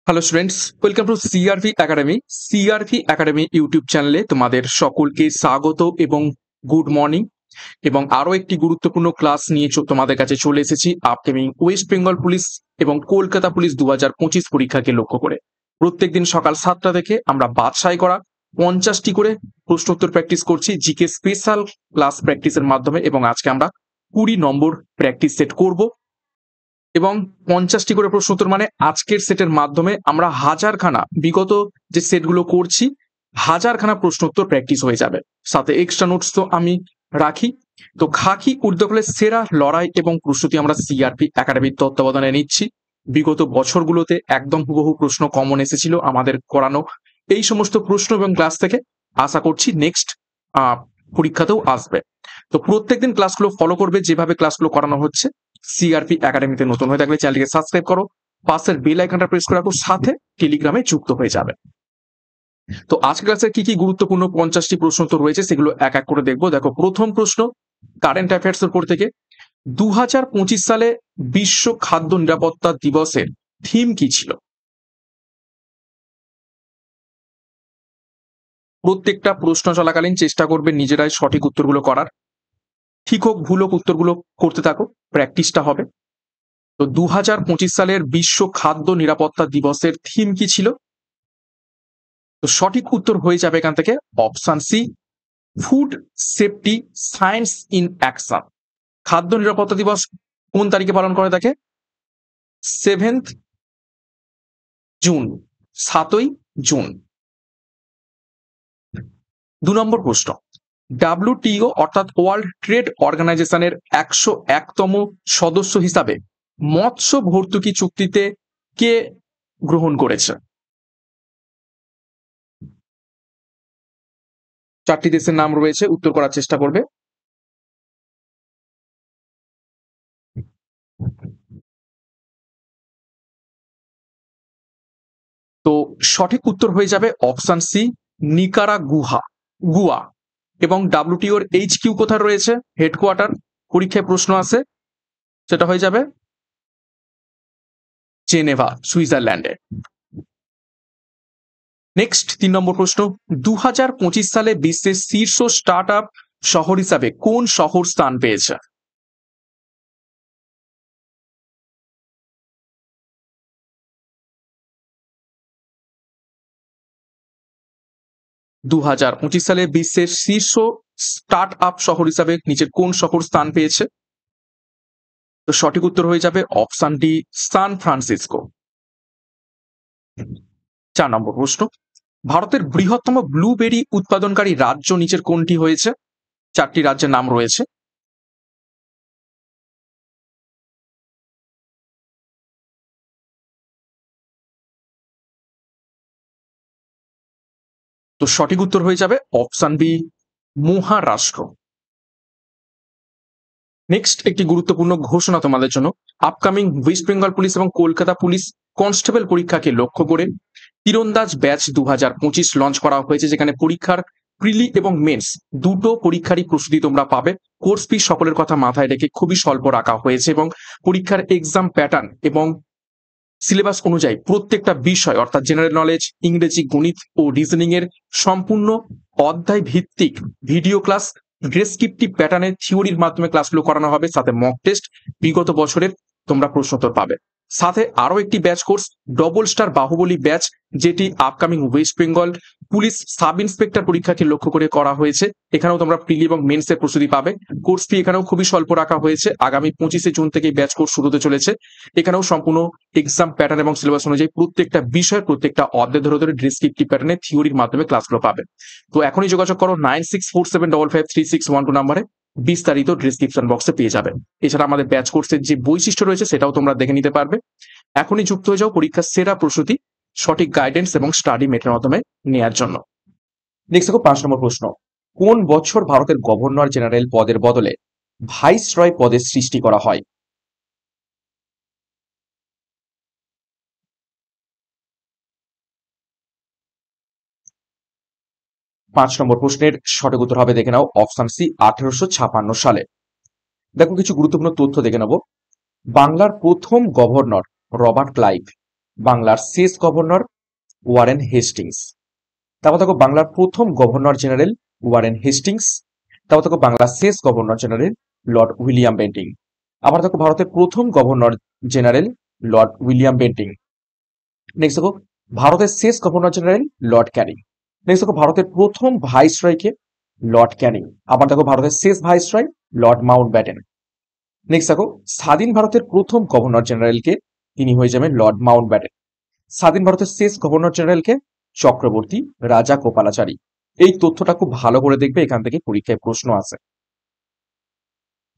Hello students, welcome to CR-V academy. CR-V academy YouTube চ্যানেলে তোমাদের সকলকে স্বাগত এবং গুড মর্নিং। এবং আরও একটি গুরুত্বপূর্ণ ক্লাস নিয়ে তোমাদের কাছে চলে এসেছি আপকামিং ওয়েস্ট বেঙ্গল পুলিশ এবং কলকাতা পুলিশ 2025 পরীক্ষাকে লক্ষ্য করে। প্রত্যেকদিন সকাল 7টা থেকে আমরা বাছাই করা 50টি করে প্রশ্নোত্তর প্র্যাকটিস করছি জিকে স্পেশাল ক্লাস প্র্যাকটিসের মাধ্যমে, এবং আজকে আমরা 20 নম্বর প্র্যাকটিস সেট করব। এবং 50টি করে প্রশ্নোত্তর মানে আজকের সেটের মাধ্যমে আমরা হাজারখানা, বিগত যে সেটগুলো করছি হাজারখানা প্রশ্নোত্তর প্র্যাকটিস হয়ে যাবে। সাথে এক্সট্রা নোটস তো আমি রাখি। তো খাকি ঊর্ধ্বকলের সেরা লড়াই এবং প্রস্তুতি আমরা সিআরপি একাডেমির তত্ত্বাবধানে নিচ্ছি। বিগত বছরগুলোতে একদম হুবহু প্রশ্ন কমন এসেছিল আমাদের করানো এই সমস্ত প্রশ্ন এবং ক্লাস থেকে। আশা করছি নেক্সট পরীক্ষাতেও আসবে। তো প্রত্যেকদিন ক্লাসগুলো ফলো করবে যেভাবে ক্লাসগুলো করানো হচ্ছে। সিআরপি একাডেমিতে নতুন হয়ে থাকলে চ্যানেলটিকে সাবস্ক্রাইব করো, পাশের বেল আইকনটা প্রেস করে রাখো, সাথে টেলিগ্রামে যুক্ত হয়ে যাবে। তো আজকের ক্লাসে কি কি গুরুত্বপূর্ণ 50টি প্রশ্ন তো রয়েছে সেগুলো এক এক করে দেখবো। দেখো, প্রথম প্রশ্ন কারেন্ট অ্যাফেয়ার্স এর উপর থেকে। 2025 সালে বিশ্ব খাদ্য নিরাপত্তা দিবসের থিম কি ছিল? প্রত্যেকটা প্রশ্ন চলাকালীন চেষ্টা করবে নিজেরাই সঠিক উত্তরগুলো করার। ঠিক হোক ভুল হোক উত্তরগুলো করতে থাকো, প্র্যাকটিসটা হবে। তো 2025 সালের বিশ্ব খাদ্য নিরাপত্তা দিবসের থিম কি ছিল? তো সঠিক উত্তর হয়ে যাবে এখান থেকে option C, food safety science in action. খাদ্য নিরাপত্তা দিবস কোন তারিখে পালন করে থাকে? 7th June, 7ই June. 2 নম্বর প্রশ্ন, ডাব্লিউটিও অর্থাৎ ওয়ার্ল্ড ট্রেড অর্গানাইজেশনের 101তম সদস্য হিসাবে মৎস্য ভর্তুকি চুক্তিতে কে গ্রহণ করেছে? 4টি দেশের নাম রয়েছে, উত্তর করার চেষ্টা করবে। তো সঠিক উত্তর হয়ে যাবে অপশন সি, গুয়া। এবং ডাব্লিউটিওর HQ কোথায় রয়েছে, হেডকোয়ার্টার, পরীক্ষায় প্রশ্ন আসে, সেটা হয়ে যাবে জেনেভা, সুইজারল্যান্ডে। নেক্সট 3 নম্বর প্রশ্ন, 2025 সালে বিশ্বের শীর্ষ স্টার্ট আপ শহর হিসাবে কোন শহর স্থান পেয়েছে? সালে বিশ্বের শীর্ষ স্টার্ট আপ শহর হিসাবে নিচের কোন শহর স্থান পেয়েছে? তো সঠিক উত্তর হয়ে যাবে অপশন ডি, সান ফ্রান্সিসকো। 4 নম্বর প্রশ্ন, ভারতের বৃহত্তম ব্লুবেরি উৎপাদনকারী রাজ্য নিচের কোনটি হয়েছে? 4টি রাজ্যের নাম রয়েছে। তো সঠিক উত্তর হয়ে যাবে অপশন বি, মহারাষ্ট্র। নেক্সট একটি গুরুত্বপূর্ণ ঘোষণা তোমাদের জন্য। আপকামিং ওয়েস্ট বেঙ্গল পুলিশ এবং কলকাতা পুলিশ কনস্টেবল পরীক্ষাকে লক্ষ্য করে তীরন্দাজ ব্যাচ 2025 লঞ্চ করা হয়েছে, যেখানে পরীক্ষার প্রিলি এবং মেন্স দুটো পরীক্ষারই প্রস্তুতি তোমরা পাবে। কোর্স ফি সকলের কথা মাথায় রেখে খুবই স্বল্প রাখা হয়েছে, এবং পরীক্ষার এক্সাম প্যাটার্ন এবং সিলেবাস অনুযায়ী প্রত্যেকটা বিষয় অর্থাৎ জেনারেল নলেজ, ইংরেজি, গণিত ও রিজনিং এর সম্পূর্ণ অধ্যায় ভিত্তিক ভিডিও ক্লাস ডেসক্রিপটিভ প্যাটার্নের থিওরির মাধ্যমে ক্লাসগুলো করানো হবে। সাথে মক টেস্ট, বিগত বছরের তোমরা প্রশ্নোত্তর পাবে। সাথে আরো একটি batch course double star Baahubali batch, যেটি upcoming West Bengal police sub inspector পরীক্ষাকে লক্ষ্য করে করা হয়েছে। এখানেও তোমরা প্রিলি এবং মেন্সের প্রস্তুতি পাবে। কোর্স ফি এখানেও খুবই স্বল্প রাখা হয়েছে। আগামী 25শে জুন থেকে ব্যাচ কোর্স শুরু হতে চলেছে। এখানেও সম্পূর্ণ এক্সাম প্যাটার্ন এবং সিলেবাস অনুযায়ী প্রত্যেকটা বিষয় প্রত্যেকটা অধ্যায় ধরে ধরে ডেসক্রিপটিভ প্যাটার্নে থিওরির মাধ্যমে ক্লাসগুলো পাবে। তো এখনই যোগাযোগ করো 9647553612 নম্বরে, বিস্তারিত ডেসক্রিপশন বক্সে পেয়ে যাবে। এছাড়া আমাদের ব্যাচ কোর্সের যে বৈশিষ্ট্য রয়েছে সেটাও তোমরা দেখে নিতে পারবে। এখনই যুক্ত হয়ে যাও পরীক্ষার সেরা প্রস্তুতি সঠিক গাইডেন্স এবং স্টাডি মেটের মাধ্যমে নেওয়ার জন্য। নেক্সট দেখো 5 নম্বর প্রশ্ন, কোন বছর ভারতের গভর্নর জেনারেল পদের বদলে ভাইসরয় পদের সৃষ্টি করা হয়? 5 নম্বর প্রশ্নের সঠিক উত্তর হবে, দেখে নাও অপশন সি, 1856 সালে। দেখো কিছু গুরুত্বপূর্ণ তথ্য দেখে নেব। বাংলার প্রথম গভর্নর রবার্ট ক্লাইভ বাংলার শেষ গভর্নর ওয়ারেন হেস্টিংস। তারপর দেখো বাংলার প্রথম গভর্নর জেনারেল ওয়ারেন হেস্টিংস। তারপর দেখো বাংলার শেষ governor general Lord William Bentinck. আবার দেখো ভারতের প্রথম governor general Lord William Bentinck. Next দেখো ভারতের শেষ governor general Lord Canning. Next দেখো ভারতের প্রথম ভাইসরয়কে লর্ড ক্যানিং। আবার দেখো ভারতের শেষ viceroy Lord Mount Batten. Next দেখো স্বাধীন ভারতের প্রথম গভর্নর জেনারেলকে, তিনি হয়ে যাবেন লর্ড মাউন্ট ব্যাটেন। স্বাধীন ভারতের শেষ গভর্নর জেনারেলকে চক্রবর্তী রাজা গোপালাচারী। এই তথ্যটা খুব ভালো করে দেখবে, এখান থেকে পরীক্ষায় প্রশ্ন আসে।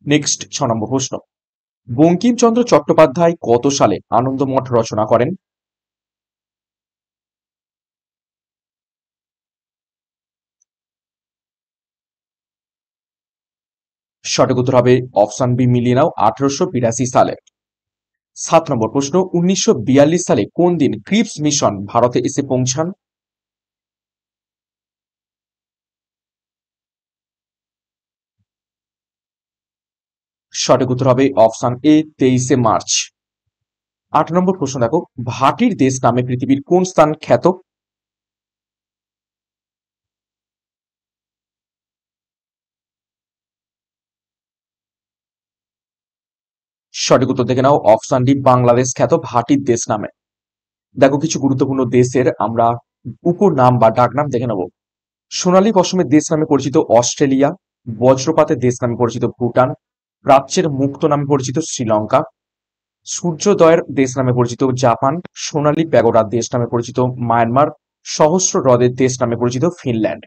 নেক্সট 6 নম্বর প্রশ্ন, বঙ্কিমচন্দ্র চট্টোপাধ্যায় কত সালে আনন্দমঠ রচনা করেন? সঠিক উত্তর হবে অপশন বি, মিলিয়ে নাও, 1882 সালে। 7 নম্বর প্রশ্ন, 1942 সালে কোন দিন ক্রিপস মিশন ভারতে এসে পৌঁছান? সঠিক উত্তর হবে অপশন এ, 23 মার্চ। 8 নম্বর প্রশ্ন দেখো, ভাটির দেশ নামে পৃথিবীর কোন স্থান খ্যাত? সঠিক উত্তর দেখে নাও, অপশন ডি, বাংলাদেশ খ্যাত ভাটির দেশ নামে। দেখো কিছু গুরুত্বপূর্ণ দেশের আমরা উপনাম বা ডাকনাম দেখে নেব। সোনালী পশমের দেশ নামে পরিচিত অস্ট্রেলিয়া, বজ্রপাতের দেশ নামে পরিচিত ভুটান, প্রাচ্যের মুক্ত নামে পরিচিত শ্রীলঙ্কা, সূর্যোদয়ের দেশ নামে পরিচিত জাপান, সোনালী প্যাগোডার দেশ নামে পরিচিত মায়ানমার, সহস্র হ্রদের দেশ নামে পরিচিত ফিনল্যান্ড।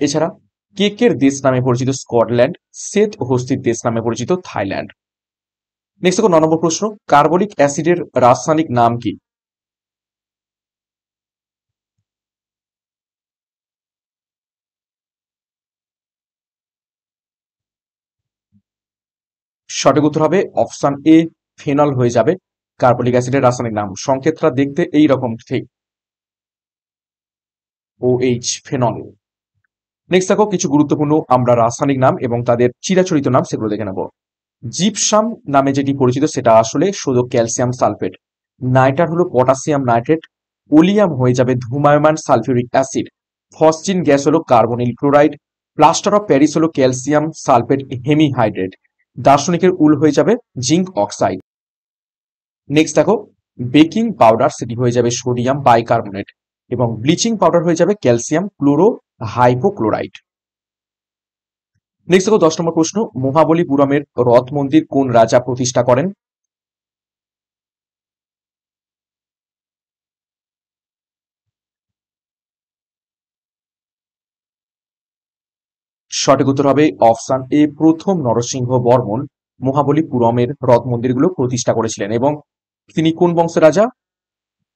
এছাড়া কেকের দেশ নামে পরিচিত স্কটল্যান্ড, শ্বেত হস্তির দেশ নামে পরিচিত থাইল্যান্ড। নেক্সট দেখো 9 নম্বর প্রশ্ন, কার্বলিক অ্যাসিডের রাসায়নিক নাম কি? সঠিক উত্তর হবে অপশন এ, ফেনল হয়ে যাবে কার্বলিক অ্যাসিডের রাসায়নিক নাম। সংকেতটা দেখতে এই রকম ঠিক, OH, ফেনল। নেক্সট দেখো কিছু গুরুত্বপূর্ণ আমরা রাসায়নিক নাম এবং তাদের চিরাচরিত নাম সেগুলো দেখে নেব। জিপসাম নামে যেটি পরিচিত সেটা আসলে শুধু ক্যালসিয়াম সালফেট। নাইট্রার হলো পটাশিয়াম নাইট্রেট। ওলিয়াম হয়ে যাবে ধূমায়মান সালফিউরিক অ্যাসিড। ফসফিন গ্যাস হলো carbonyl chloride. Plaster of Paris হলো ক্যালসিয়াম সালফেট হেমিহাইড্রেট। দার্শনিকের উল হয়ে যাবে জিঙ্ক অক্সাইড। নেক্সট দেখো বেকিং পাউডার, সেটি হয়ে যাবে সোডিয়াম বাইকার্বনেট, এবং ব্লিচিং পাউডার হয়ে যাবে ক্যালসিয়াম ক্লোরো হাইপোক্লোরাইড। নেক্সট দেখো 10 নম্বর প্রশ্ন, মহাবলীপুরমের রথ মন্দির কোন রাজা প্রতিষ্ঠা করেন? সঠিক উত্তর হবে অপশন এ, প্রথম নরসিংহ বর্মন মহাবলীপুরমের রথ মন্দিরগুলো প্রতিষ্ঠা করেছিলেন, এবং তিনি কোন বংশের রাজা?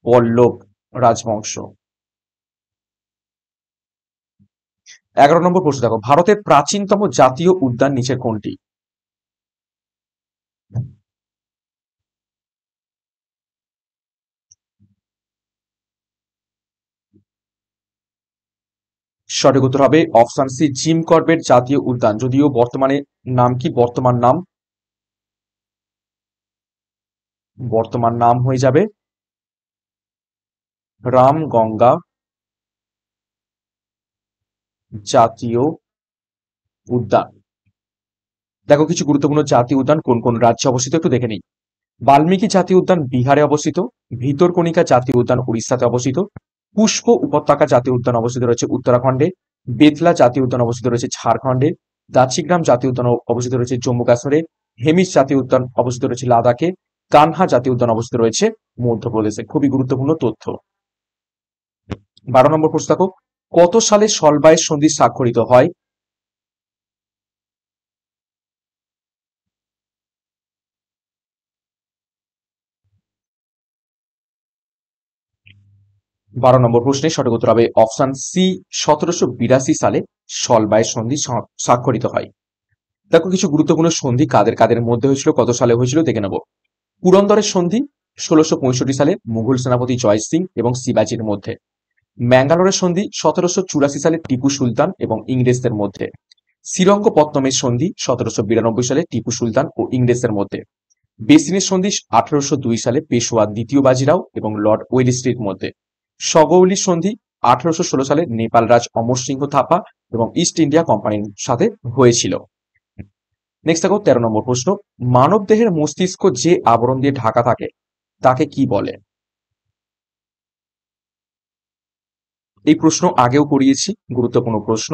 পল্লব রাজবংশ। 11 নম্বর প্রশ্ন দেখো, ভারতের প্রাচীনতম জাতীয় উদ্যান নিচের কোনটি? সঠিক উত্তর হবে অপশন সি, জিম করবেট জাতীয় উদ্যান। যদিও বর্তমানে নাম কি, বর্তমান নাম হয়ে যাবে রামগঙ্গা জাতীয় উদ্যান। দেখো কিছু গুরুত্বপূর্ণ জাতীয় উদ্যান কোন কোন রাজ্যে অবস্থিত একটু দেখে নিই। বাল্মীকি জাতীয় উদ্যান বিহারে অবস্থিত। ভিতরকণিকা জাতীয় উদ্যান উড়িষ্যাতে অবস্থিত। পুষ্প উপত্যকা জাতীয় উদ্যান অবস্থিত রয়েছে উত্তরাখণ্ডে। বেতলা জাতীয় উদ্যান অবস্থিত রয়েছে ঝাড়খণ্ডে। দাচিগ্রাম জাতীয় উদ্যান অবস্থিত রয়েছে জম্মু কাশ্মীরে। হেমিস জাতীয় উদ্যান অবস্থিত রয়েছে লাদাখে। কানহা জাতীয় উদ্যান অবস্থিত রয়েছে মধ্যপ্রদেশে। খুবই গুরুত্বপূর্ণ তথ্য। 12 নম্বর প্রশ্ন দেখো, কত সালে সলবায় সন্ধি স্বাক্ষরিত হয়? 12 নম্বর প্রশ্নের সঠিক উত্তর হবে অপশন সি, 1782 সালে সলবায় সন্ধি স্বাক্ষরিত হয়। দেখো কিছু গুরুত্বপূর্ণ সন্ধি কাদের কাদের মধ্যে হয়েছিল, কত সালে হয়েছিল দেখে নেব। পুরন্দরের সন্ধি 1665 সালে মুঘল সেনাপতি জয় সিং এবং শিবাজির মধ্যে। ম্যাঙ্গালোরের সন্ধি 1784 সালে টিপু সুলতান এবং ইংরেজদের মধ্যে। শ্রীরঙ্গপত্তমের সন্ধি 1792 সালে টিপু সুলতান ও ইংরেজদের মধ্যে। বেসিনের সন্ধি 1802 সালে পেশোয়া দ্বিতীয় বাজিরাও এবং লর্ড ওয়েলেসলির মধ্যে। সগৌলি সন্ধি 1816 সালে নেপাল রাজ অমর সিংহ থাপা এবং ইস্ট ইন্ডিয়া কোম্পানির সাথে হয়েছিল। নেক্সট দেখো 13 নম্বর প্রশ্ন, মানব দেহের মস্তিষ্ক যে আবরণ দিয়ে ঢাকা থাকে তাকে কি বলে? এই প্রশ্ন আগেও করিয়েছি, গুরুত্বপূর্ণ প্রশ্ন।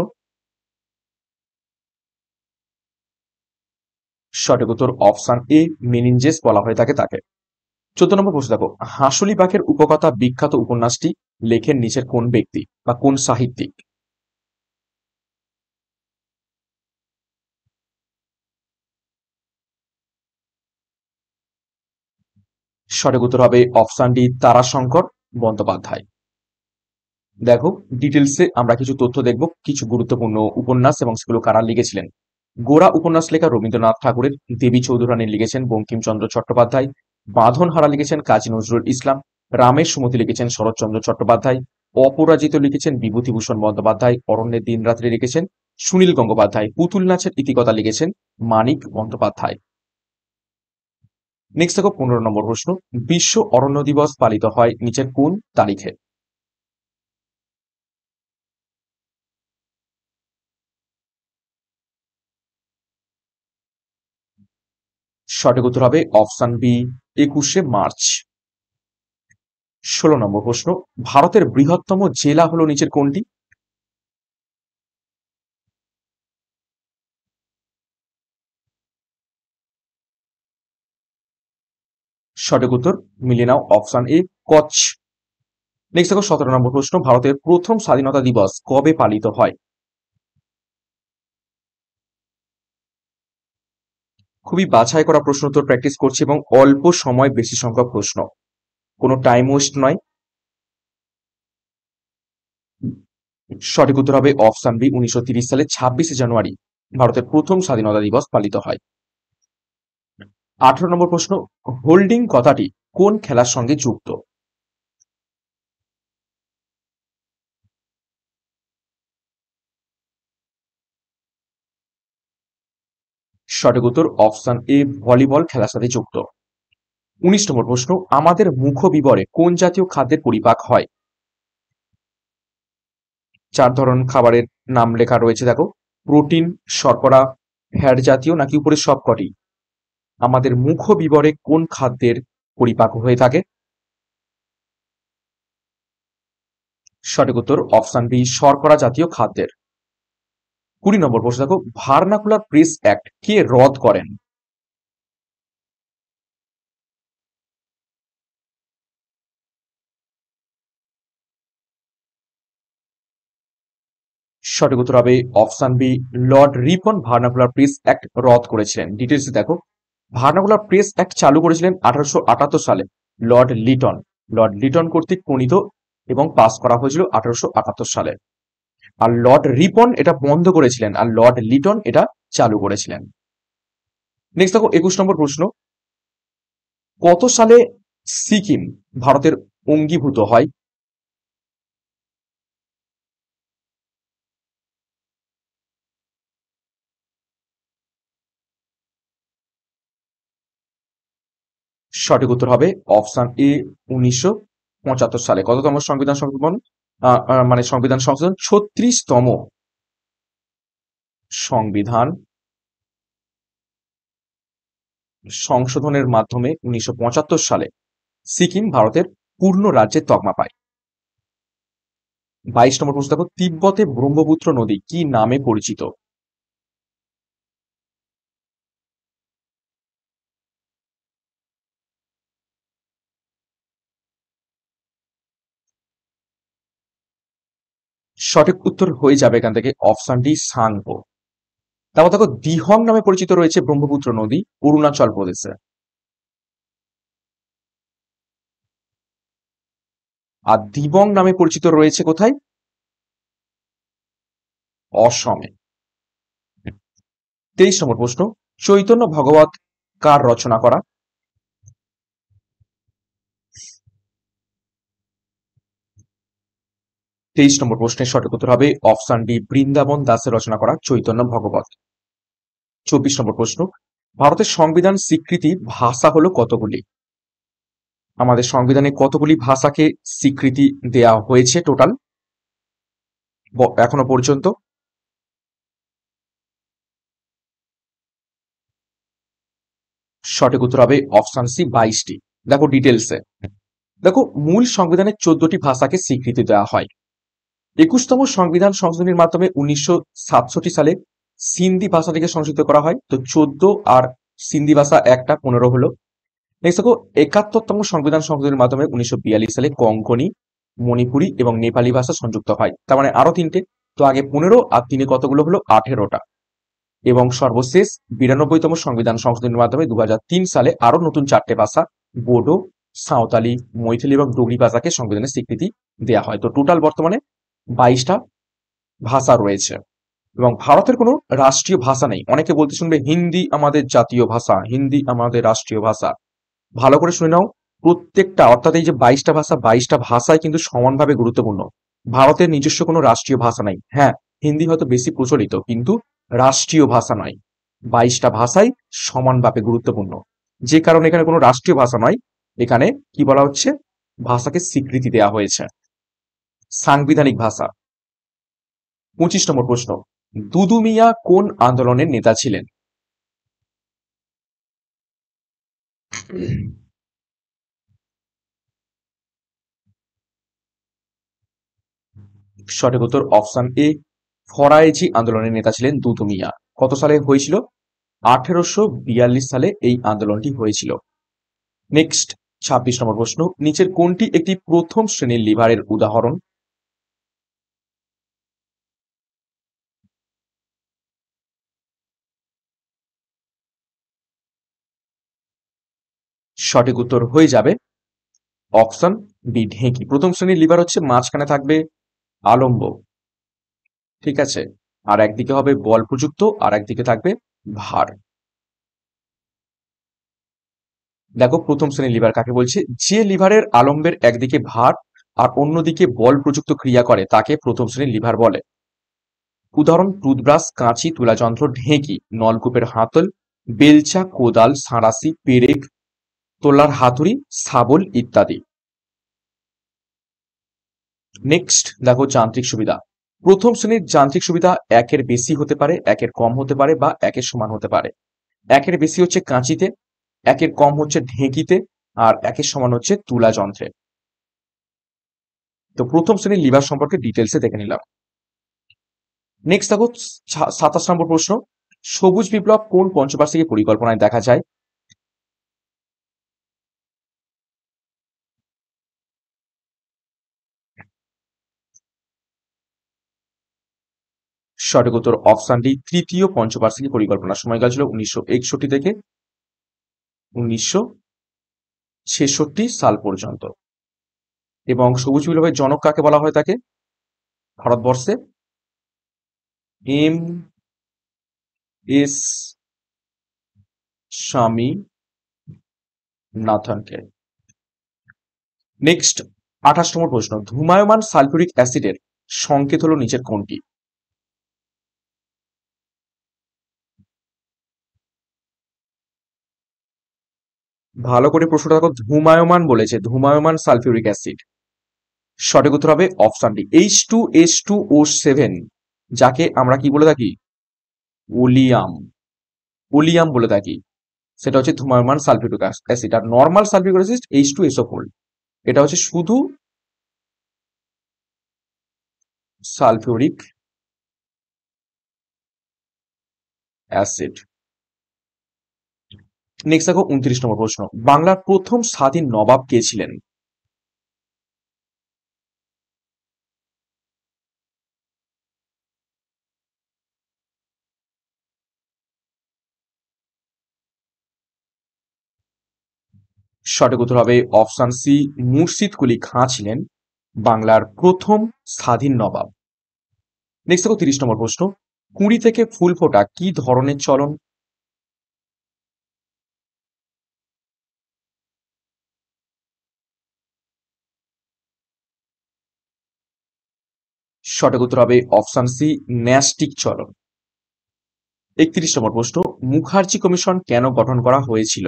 সঠিক উত্তর অপশন এ, মেনিনজেস বলা হয়ে থাকে তাকে। 14 নম্বর প্রশ্ন দেখো, হাঁসুলি বাঘের উপকথা বিখ্যাত উপন্যাসটি লেখেন নিচের কোন ব্যক্তি বা কোন সাহিত্যিক? সঠিক উত্তর হবে অপশন ডি, তারাশঙ্কর বন্দ্যোপাধ্যায়। দেখো ডিটেলসে আমরা কিছু তথ্য দেখব, কিছু গুরুত্বপূর্ণ উপন্যাস এবং সেগুলো কারা লিখেছিলেন। গোরা উপন্যাস লেখা রবীন্দ্রনাথ ঠাকুরের, দেবী চৌধুরানী লিখেছেন বঙ্কিমচন্দ্র চট্টোপাধ্যায়, বাঁধনহারা লিখেছেন কাজী নজরুল ইসলাম, রামের সুমতি লিখেছেন শরৎচন্দ্র চট্টোপাধ্যায়, অপরাজিত লিখেছেন বিভূতিভূষণ বন্দ্যোপাধ্যায়, অরণ্যের দিনরাত্রি লিখেছেন সুনীল গঙ্গোপাধ্যায়, পুতুল নাচের ইতিকথা লিখেছেন মানিক বন্দ্যোপাধ্যায়। নেক্সট দেখো 15 নম্বর প্রশ্ন, বিশ্ব অরণ্য দিবস পালিত হয় নিচের কোন তারিখে? সঠিক উত্তর হবে অপশন বি, 21শে মার্চ। 16 নম্বর প্রশ্ন, ভারতের বৃহত্তম জেলা হলো নিচের কোনটি? সঠিক উত্তর মিলিয়ে নাও অপশন এ, কচ্ছ। নেক্সট দেখো 17 নম্বর প্রশ্ন, ভারতের প্রথম স্বাধীনতা দিবস কবে পালিত হয়? খুবই বাছাই করা প্রশ্ন উত্তর প্র্যাকটিস করছি এবং অল্প সময় বেশি সংখ্যক প্রশ্ন, কোনো টাইম ওয়েস্ট নয়। সঠিক উত্তর হবে অপশন বি, 1930 সালে 26শে জানুয়ারি ভারতের প্রথম স্বাধীনতা দিবস পালিত হয়। 18 নম্বর প্রশ্ন, হোল্ডিং কথাটি কোন খেলার সঙ্গে যুক্ত? সঠিক উত্তর অপশন এ, ভলিবল খেলার সাথে যুক্ত। 19 নম্বর প্রশ্ন, আমাদের মুখ বিবরে কোন জাতীয় খাদ্যের পরিপাক হয়? 4 ধরনের খাবারের নাম লেখা রয়েছে দেখো, প্রোটিন, শর্করা, ফ্যাট জাতীয় নাকি উপরের সবকটি? আমাদের মুখ বিবরে কোন খাদ্যের পরিপাক হয়ে থাকে? সঠিক উত্তর অপশন বি, শর্করা জাতীয় খাদ্যের। 20 নম্বর প্রশ্ন দেখো, ভার্নাকুলার প্রেস অ্যাক্ট কে রদ করেন? সঠিক উত্তর হবে option B, Lord Ripon vernacular press act রদ করেছিলেন। ডিটেলস দেখো, ভার্নাকুলার প্রেস অ্যাক্ট চালু করেছিলেন 1878 সালে লর্ড লিটন। লর্ড লিটন কর্তৃক প্রণীত এবং পাস করা হয়েছিল 1878 সালে। আর লর্ড রিপন এটা বন্ধ করেছিলেন আর লর্ড লিটন এটা চালু করেছিলেন। নেক্সট দেখো 21 নম্বর প্রশ্ন, কত সালে সিকিম ভারতের অঙ্গীভূত হয়? সঠিক উত্তর হবে অপশন এ, 1975 সালে। কততম সংবিধান সংশোধন? মানে সংবিধান সংশোধন 36তম সংবিধান সংশোধনের মাধ্যমে 1975 সালে সিকিম ভারতের পূর্ণ রাজ্যের তকমা পায়। 22 নম্বর প্রশ্ন দেখো, তিব্বতে ব্রহ্মপুত্র নদী কি নামে পরিচিত? সঠিক উত্তর হয়ে যাবে এখান থেকে অপশন ডি, সাংপো। তারপর দেখো দিহং নামে পরিচিত রয়েছে ব্রহ্মপুত্র নদী অরুণাচল প্রদেশে। আর দিবং নামে পরিচিত রয়েছে কোথায়? অসমে। 23 নম্বর প্রশ্ন, চৈতন্য ভগবত কার রচনা করা? 23 নম্বর প্রশ্নের সঠিক উত্তর হবে অপশন ডি, বৃন্দাবন দাসের রচনা করা চৈতন্য ভগবত। 24 নম্বর প্রশ্ন, ভারতের সংবিধান স্বীকৃতি ভাষা হলো কতগুলি? আমাদের সংবিধানে কতগুলি ভাষাকে স্বীকৃতি দেয়া হয়েছে টোটাল এখনো পর্যন্ত? সঠিক উত্তর হবে অপশন সি 22টি। দেখো ডিটেলসে, দেখো মূল সংবিধানের 14টি ভাষাকে স্বীকৃতি দেওয়া হয়। 21তম সংবিধান সংশোধনীর মাধ্যমে 1967 সালে সিন্ধি ভাষাটিকে সংশোধিত করা হয়। তো 14 আর সিন্ধি ভাষা একটা 15 হলো। নেক্সট দেখো 71তম সংবিধান সংশোধনীর মাধ্যমে 1942 সালে কোঙ্কনি, মণিপুরি এবং নেপালি ভাষা সংযুক্ত হয়। তার মানে আরো তিনটে। তো আগে 15 আর তিনে কতগুলো হলো? 18টা। এবং সর্বশেষ 92তম সংবিধান সংশোধনীর মাধ্যমে 2003 সালে আরো নতুন 4টে ভাষা বোডো, সাঁওতালি, মৈথিলি এবং ডোগরি ভাষাকে সংবিধানের স্বীকৃতি দেওয়া হয়। তো টোটাল বর্তমানে 22টা ভাষা রয়েছে। এবং ভারতের কোনো রাষ্ট্রীয় ভাষা নেই। অনেকে বলতে শুনবে হিন্দি আমাদের জাতীয় ভাষা, হিন্দি আমাদের রাষ্ট্রীয় ভাষা। ভালো করে শুনে নাও, প্রত্যেকটা অর্থাৎ এই যে 22টা ভাষা, 22টা ভাষাই কিন্তু সমানভাবে গুরুত্বপূর্ণ। ভারতের নিজস্ব কোনো রাষ্ট্রীয় ভাষা নাই। হ্যাঁ, হিন্দি হয়তো বেশি প্রচলিত, কিন্তু রাষ্ট্রীয় ভাষা নয়। 22টা ভাষাই সমানভাবে গুরুত্বপূর্ণ। যে কারণে এখানে কোনো রাষ্ট্রীয় ভাষা নয়, এখানে কি বলা হচ্ছে? ভাষাকে স্বীকৃতি দেওয়া হয়েছে। সাংবিধানিক ভাষা। 25 নম্বর প্রশ্ন, দুদু মিয়া কোন আন্দোলনের নেতা ছিলেন? সঠিক উত্তর অপশন এ, ফরায়েজি আন্দোলনের নেতা ছিলেন দুদু মিয়া। কত সালে হয়েছিল? 1842 সালে এই আন্দোলনটি হয়েছিল। নেক্সট 26 নম্বর প্রশ্ন, নিচের কোনটি একটি প্রথম শ্রেণীর লিভারের উদাহরণ? সঠিক উত্তর হয়ে যাবে অপশন বি, ঢেঁকি। প্রথম শ্রেণীর লিভার হচ্ছে মাঝখানে থাকবে আলম্ব, ঠিক আছে, আর একদিকে হবে বল প্রযুক্ত আর একদিকে থাকবে ভার। দেখো প্রথম শ্রেণীর লিভার কাকে বলছে? যে লিভারের আলম্বের একদিকে ভার আর অন্যদিকে বল প্রযুক্ত ক্রিয়া করে তাকে প্রথম শ্রেণীর লিভার বলে। উদাহরণ: টুথব্রাশ, কাঁচি, তুলাযন্ত্র, ঢেঁকি, নলকূপের হাতল, বেলচা, কোদাল, সাঁড়াশি, পেরেক, তোলার হাতুড়ি, শাবল ইত্যাদি। নেক্সট দেখো যান্ত্রিক সুবিধা। প্রথম শ্রেণীর যান্ত্রিক সুবিধা একের বেশি হতে পারে, একের কম হতে পারে বা একের সমান হতে পারে। একের বেশি হচ্ছে কাঁচিতে, একের কম হচ্ছে ঢেঁকিতে, আর একের সমান হচ্ছে তুলা যন্ত্রে। তো প্রথম শ্রেণীর লিভার সম্পর্কে ডিটেলসে দেখে নিলাম। নেক্সট দেখো 27 নম্বর প্রশ্ন, সবুজ বিপ্লব কোন পঞ্চবার্ষিকী পরিকল্পনায় দেখা যায়? সঠিক উত্তর অপশন ডি, তৃতীয় পঞ্চবার্ষিকী পরিকল্পনা। সময়কাল ছিল 1961 থেকে 1966 সাল পর্যন্ত। এবং সবুজ বিপ্লবের জনক কাকে বলা হয় তাকে ভারতবর্ষে? এম এস স্বামীনাথনকে। নেক্সট 28 নম্বর প্রশ্ন, ধূমায়মান সালফিউরিক অ্যাসিডের সংকেত হলো নিচের কোনটি? ভালো করে প্রশ্নটা দেখো, ধূমায়মান বলেছে, ধূমায়মান সালফিউরিক অ্যাসিড। সঠিক উত্তর হবে অপশন ডি, H2S2O7, যাকে আমরা কি বলে থাকি? ওলিয়াম। ওলিয়াম বলে থাকি। সেটা হচ্ছে ধূমায়মান সালফিউরিক অ্যাসিড। আর নর্মাল সালফিউরিক অ্যাসিড H2SO4। এটা হচ্ছে শুধু সালফিউরিক অ্যাসিড। নেক্সট দেখো 29 নম্বর প্রশ্ন, বাংলার প্রথম স্বাধীন নবাব কে ছিলেন? সঠিক উত্তর হবে অপশন সি, মুর্শিদ কুলি খাঁ ছিলেন বাংলার প্রথম স্বাধীন নবাব। নেক্সট দেখো 30 নম্বর প্রশ্ন, কুঁড়ি থেকে ফুল ফোটা কি ধরনের চলন? সঠিক উত্তর হবে অপশন সি, ন্যাস্টিক চলন। 31 নম্বর প্রশ্ন, মুখার্জি কমিশন কেন গঠন করা হয়েছিল?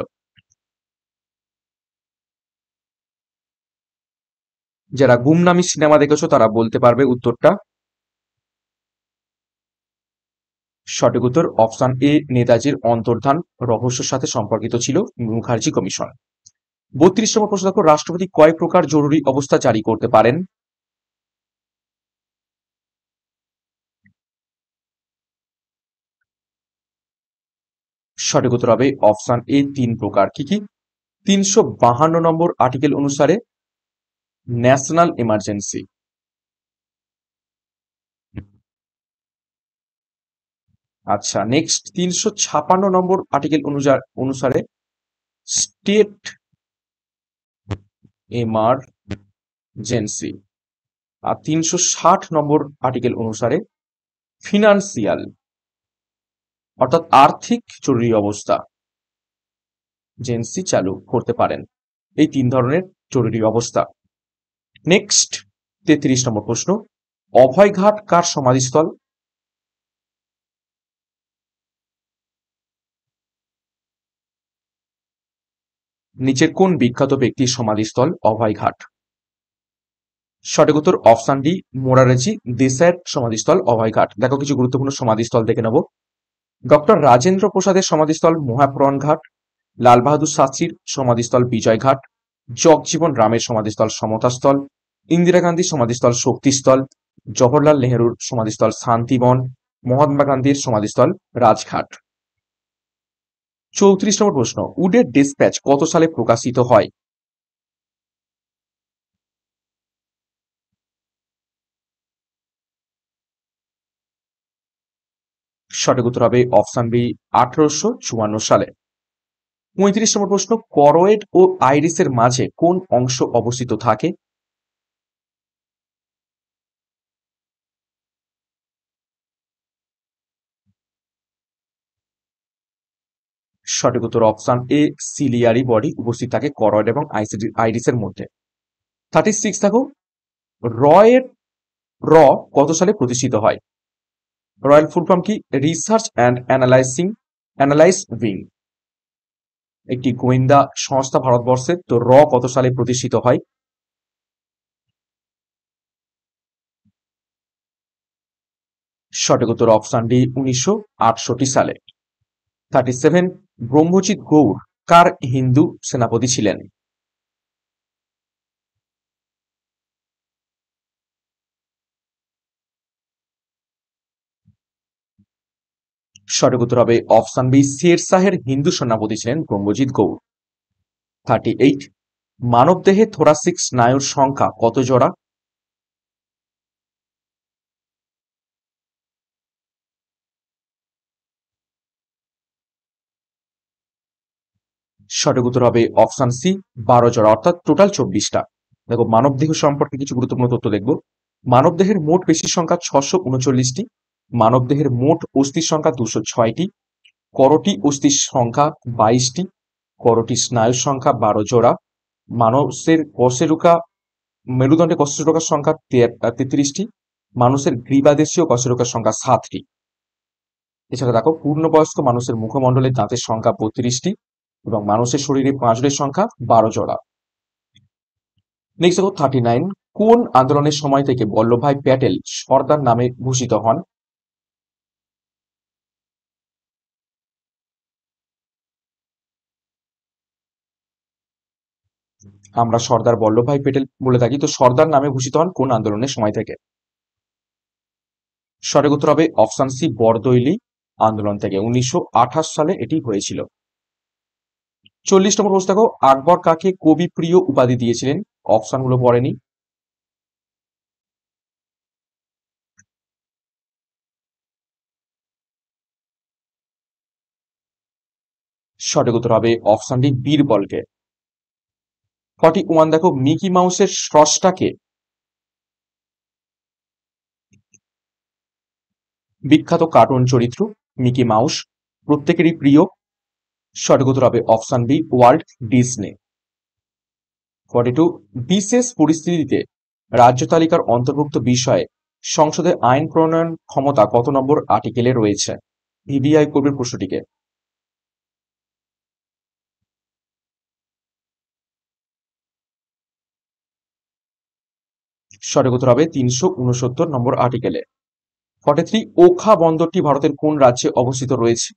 যারা গুমনামি সিনেমা দেখেছো তারা বলতে পারবে উত্তরটা। সঠিক উত্তর অপশন এ, নেতাজির অন্তর্ধান রহস্যের সাথে সম্পর্কিত ছিল মুখার্জি কমিশন। 32 নম্বর প্রশ্ন দেখো, রাষ্ট্রপতি কয় প্রকার জরুরি অবস্থা জারি করতে পারেন? সঠিক উত্তর হবে অপশন এ, 3 প্রকার। কি কি? 352 নম্বর আর্টিকেল অনুসারে ন্যাশনাল এমার্জেন্সি। আচ্ছা, নেক্সট 356 নম্বর আর্টিকেল অনুসারে স্টেট এমার্জেন্সি। আর 360 নম্বর আর্টিকেল অনুসারে ফিনান্সিয়াল, অর্থাৎ আর্থিক জরুরি অবস্থা জেন্সি চালু করতে পারেন। এই 3 ধরনের জরুরি অবস্থা। নেক্সট 33 নম্বর প্রশ্ন, অভয়ঘাট কার সমাধিস্থল? নিচের কোন বিখ্যাত ব্যক্তির সমাধিস্থল অভয়ঘাট? সঠিক উত্তর অপশন ডি, মোরারজি দেসাইয়ের সমাধিস্থল অভয়ঘাট। দেখো কিছু গুরুত্বপূর্ণ সমাধিস্থল দেখে নেব। ডক্টর রাজেন্দ্র প্রসাদের সমাধিস্থল মহাপ্রয়াণ ঘাট, লাল বাহাদুর শাস্ত্রীর সমাধিস্থল বিজয়ঘাট, জগজীবন রামের সমাধিস্থল সমতাস্থল, ইন্দিরা গান্ধীর সমাধিস্থল শক্তিস্থল, জওহরলাল নেহরুর সমাধিস্থল শান্তিবন, মহাত্মা গান্ধীর সমাধিস্থল রাজঘাট। 34 নম্বর প্রশ্ন, উডের ডিসপ্যাচ কত সালে প্রকাশিত হয়? সঠিক উত্তর হবে অপশন বি, 1854 সালে। 35 নম্বর প্রশ্ন, করোয়েড ও আইরিসের মাঝে কোন অংশ অবস্থিত থাকে? সঠিক উত্তর অপশন এ, সিলিয়ারি বডি উপস্থিত থাকে করয়েড এবং আইরিসের মধ্যে। 36 দেখো, রয়ের র কত সালে প্রতিষ্ঠিত হয়? রয়্যাল ফুল ফর্ম কি? রিসার্চ অ্যান্ড অ্যানালাইজ উইং, একটি গোয়েন্দা সংস্থা ভারতবর্ষের। তো র কত সালে প্রতিষ্ঠিত হয়? সঠিক উত্তর অপশন ডি, 1968 সালে। 37, ব্রহ্মজিৎ গৌড় কার হিন্দু সেনাপতি ছিলেন? সঠিক উত্তর হবে অপশন বি, শের শাহের হিন্দু সেনাপতি ছিলেন ব্রহ্মজিৎ গৌড়। 38, মানবদেহে থোরাসিক স্নায়ুর সংখ্যা কত জোড়া? সঠিক উত্তর হবে অপশন সি, 12 জোড়া, অর্থাৎ টোটাল 24টা। দেখো মানবদেহ সম্পর্কে কিছু গুরুত্বপূর্ণ তথ্য দেখবো। মানবদেহের মোট পেশির সংখ্যা 639টি, মানবদেহের মোট অস্থির সংখ্যা 206টি, করটি অস্থির সংখ্যা 22টি, করটি স্নায়ুর সংখ্যা 12 জোড়া, মানুষের কশেরুকা মেরুদণ্ডে কশেরুকার সংখ্যা 33টি, মানুষের গ্রীবাদেশীয় কশেরুকার সংখ্যা 7টি। এছাড়া দেখো পূর্ণবয়স্ক মানুষের মুখমণ্ডলে দাঁতের সংখ্যা 32টি এবং মানুষের শরীরে পাঁজরের সংখ্যা 12 জোড়া। নেক্সট দেখো 39, কোন আন্দোলনের সময় থেকে বল্লভভাই প্যাটেল সর্দার নামে ভূষিত হন? আমরা সর্দার বল্লভভাই প্যাটেল বলে থাকি, তো সর্দার নামে ভূষিত হন কোন আন্দোলনের সময় থেকে? সঠিক উত্তর হবে অপশন সি, বরদৈলি আন্দোলন থেকে। 1928 সালে এটি হয়েছিল। 40 নম্বর প্রশ্ন দেখো, আকবর কাকে কবি প্রিয় উপাধি দিয়েছিলেন? অপশনগুলো পড়েনি। সঠিক উত্তর হবে অপশন ডি, বীরবলকে। 41 দেখো, মিকি মাউসের স্রষ্টাকে? বিখ্যাত কার্টুন চরিত্র মিকি মাউস, প্রত্যেকেরই প্রিয়। সঠিক উত্তর হবে অপশন বি, ওয়াল্ট ডিজনে। 42, বিশেষ পরিস্থিতিতে রাজ্য তালিকার অন্তর্ভুক্ত বিষয়ে সংসদে আইন প্রণয়ন ক্ষমতা কত নম্বর আর্টিকেলে রয়েছে? ভিভিআই করবে প্রশ্নটিকে। সঠিক উত্তর হবে 369 নম্বর আর্টিকেলে। 43 ওখা বন্দরটি ভারতের কোন রাজ্যে অবস্থিত রয়েছে?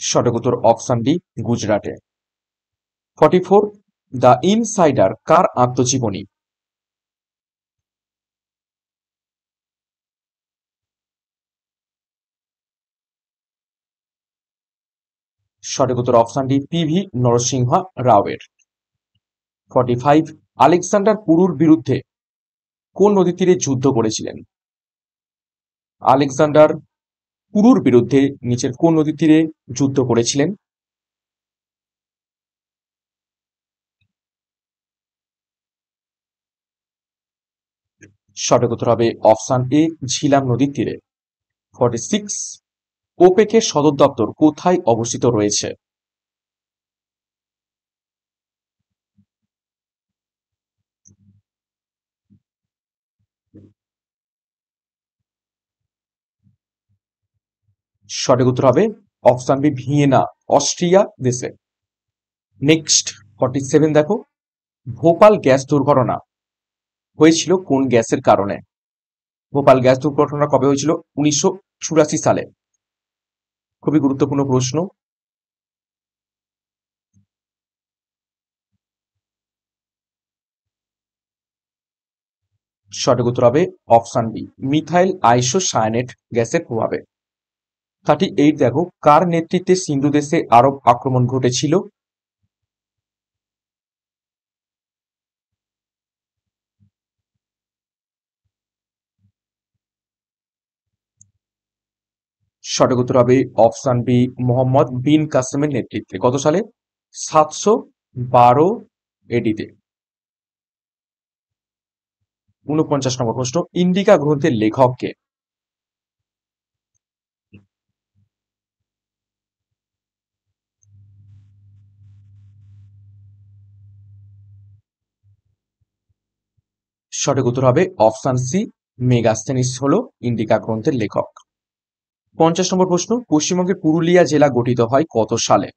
সঠিক উত্তর অপশন ডি গুজরাটে। 44 দ্য ইনসাইডার কার আত্মজীবনী? সঠিক উত্তর অপশন ডি পিভি নরসিংহ রাওয়ের। 45 আলেকজান্ডার পুরুর বিরুদ্ধে কোন নদীর তীরে যুদ্ধ করেছিলেন? আলেকজান্ডার পুরুর বিরুদ্ধে নিচের কোন নদীর তীরে যুদ্ধ করেছিলেন? সঠিক উত্তর হবে অপশন এ ঝিলাম নদীর তীরে। 46 ওপেকের সদর দপ্তর কোথায় অবস্থিত রয়েছে? সঠিক উত্তর হবে অপশন বি ভিয়েনা, অস্ট্রিয়া দেশে। নেক্সট 47 দেখো, ভোপাল গ্যাস দুর্ঘটনা হয়েছিল কোন গ্যাসের কারণে? ভোপাল গ্যাস দুর্ঘটনা কবে হয়েছিল? 1984 সালে। খুবই গুরুত্বপূর্ণ প্রশ্ন। সঠিক উত্তর হবে অপশন বি মিথাইল আইসোসায়ানেট গ্যাসের প্রভাবে। 38 দেখো, কার নেতৃত্বে সিন্ধু দেশে আরব আক্রমণ ঘটেছিল? সঠিক উত্তর হবে অপশন বি মোহাম্মদ বিন কাসেমের নেতৃত্বে। কত সালে? 712 এডিতে। 49 নম্বর প্রশ্ন, ইন্ডিকা গ্রন্থের লেখক কে? সঠিক উত্তর হবে অপশন সি মেগাস্তেনিস হলো ইন্ডিকা গ্রন্থের লেখক। 50 নম্বর প্রশ্ন, পশ্চিমবঙ্গের পুরুলিয়া জেলা গঠিত হয় কত সালে?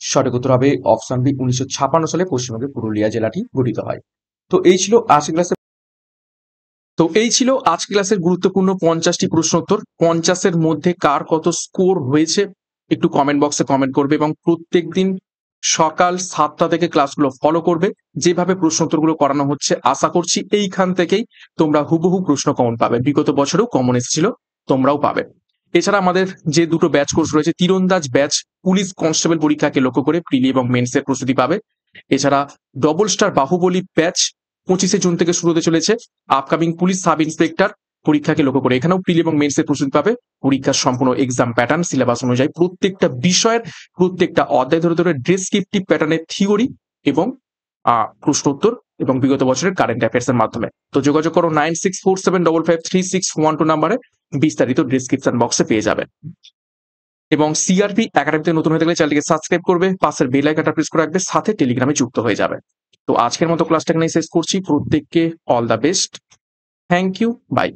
সঠিক উত্তর হবে অপশন বি 1956 সালে পশ্চিমবঙ্গের পুরুলিয়া জেলাটি গঠিত হয়। তো এই ছিল আজকের ক্লাসে আজ ক্লাসের গুরুত্বপূর্ণ 50টি প্রশ্ন উত্তর। 50-এর মধ্যে কার কত স্কোর হয়েছে একটু কমেন্ট বক্সে কমেন্ট করবে এবং প্রত্যেকদিন সকাল 7টা থেকে ক্লাসগুলো ফলো করবে। যেভাবে প্রশ্ন উত্তরগুলো করানো হচ্ছে আশা করছি এইখান থেকেই তোমরা হুবহু প্রশ্ন কমন পাবে। বিগত বছরেও কমন এসেছিল, তোমরাও পাবে। এছাড়া আমাদের যে দুটো ব্যাচ কোর্স রয়েছে, তীরন্দাজ ব্যাচ পুলিশ কনস্টেবল পরীক্ষাকে লক্ষ্য করে প্রিলি এবং মেন্সের প্রস্তুতি পাবে। এছাড়া ডবল স্টার বাহুবলী ব্যাচ 25শে জুন থেকে শুরু হতে চলেছে আপকামিং পুলিশ সাব ইন্সপেক্টর পরীক্ষাকে লক্ষ্য করে। এখানেও প্রিলি এবং মেন্সের প্রস্তুতি পাবে। পরীক্ষার সম্পূর্ণ এক্সাম প্যাটার্ন সিলেবাস অনুযায়ী প্রত্যেকটা বিষয়ের প্রত্যেকটা অধ্যায় ধরে ধরে ডেসক্রিপটিভ প্যাটার্নের থিওরি এবং প্রশ্ন উত্তর এবং বিগত বছরের কারেন্ট অ্যাফেয়ার্স এর মাধ্যমে। তো যোগাযোগ করো 9647553612 নাম্বারে, বিস্তারিত ডিসক্রিপশন বক্সে পেয়ে যাবেন। এবং সিআরপি একাডেমিতে নতুন হয়ে থাকলে চ্যানেলটিকে সাবস্ক্রাইব করবে, পাশের বেল আইকনটা প্রেস করে রাখবে, সাথে টেলিগ্রামে যুক্ত হয়ে যাবে। তো আজকের মতো ক্লাসটা এখানেই শেষ করছি। প্রত্যেককে all the best. Thank you, by.